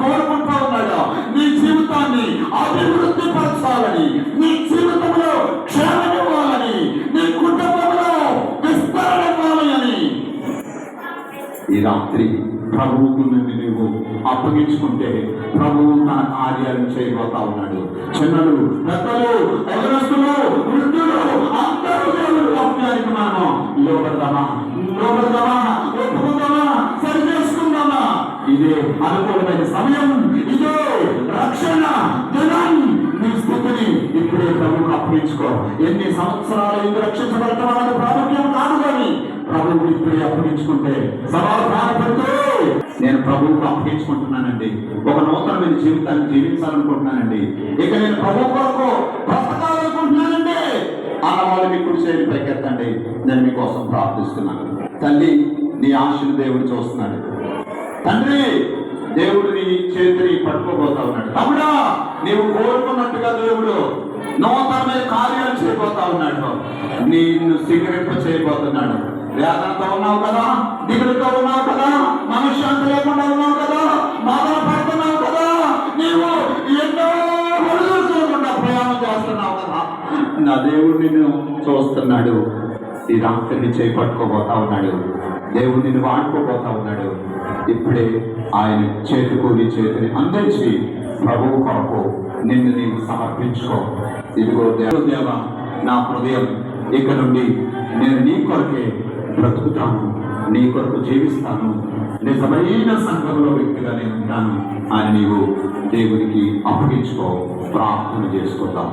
కోరుకుంటా ఉన్నాడు నీ జీవితాన్ని అభివృద్ధి పరచాలని, నీ జీవితంలో క్షేమం ఇవ్వాలని, నీ కుటుంబంలో విస్తరణ ఇవ్వాలని. ఈ రాత్రి ప్రభువుకు నుండి నువ్వు అప్పగించుకుంటే ప్రభువు తన కార్యాలను చేయబోతా ఉన్నాడు. చిన్నలు, పెద్దలు, యవనస్తులు, వృద్ధులు అందరూ దేవుడి వాక్యానికి మనం లోబడదామా, ఒప్పుకుందామా, సరి చేసుకుందామా? ఇదే అనుకూలమైన సమయం, ఇదే రక్షణ దినం. నీ స్థితిని ఇప్పుడే ప్రభువుకు అప్పగించుకో. ఎన్ని సంవత్సరాలు ఇది రక్షించబడటం అనేది ప్రాముఖ్యం కాదు, కానీ ప్రభువు ఇప్పుడే అప్పగించుకుంటే సమాధానపడుతూ నేను ప్రభువుకు అప్పగించుకుంటున్నానండి, ఒక నూతనమైన జీవితాన్ని జీవించాలనుకుంటున్నానండి, ఇక నేను ప్రభు కొరకు బ్రతకాలనుకుంటున్నానండి అన్న వాళ్ళు మీ కుడి చేతి పైకెత్తండి. నేను మీకోసం ప్రార్థిస్తున్నాను. తల్లి, నీ ఆశను దేవుడు చూస్తున్నాడు. తండ్రి, దేవుడు నీ చేతిని పట్టుకోబోతా ఉన్నాడు. తమ్ముడా, నీవు కోరుకున్నట్టుగా దేవుడు నూతనమైన కార్యాలు చేయబోతా ఉన్నాడు. నిన్ను స్వీకరింప చేయబోతున్నాడు. వేదనతో ఉన్నావు కదా, దిగులుతో ఉన్నావు కదా, మనశ్శాంతి లేకుండా ఉన్నావు కదా, బాధలు పడుతున్నావు కదా, నీవు ఎన్నో చూడకుండా ప్రయాణం చేస్తున్నావు కదా, నా దేవుడు నిన్ను చూస్తున్నాడు. ఈ రాత్రిని చేపట్టుకోబోతా ఉన్నాడు. దేవుడు నిన్ను వాడుకోబోతా ఉన్నాడు. ఇప్పుడే ఆయన చేతికు నీ చేతిని అందించి ప్రభువు కొరకు నిన్ను నీవు సమర్పించుకో. ఇదిగో దేవా, నా హృదయం ఇక నుండి నేను నీ కొరకే బ్రతుకుతాను, నీ కొరకు జీవిస్తాను, నిజమైన సంఘంలో వ్యక్తిగా నేను ఉంటాను అని నీవు దేవునికి అప్పగించుకో. ప్రార్థన చేసుకుందాం.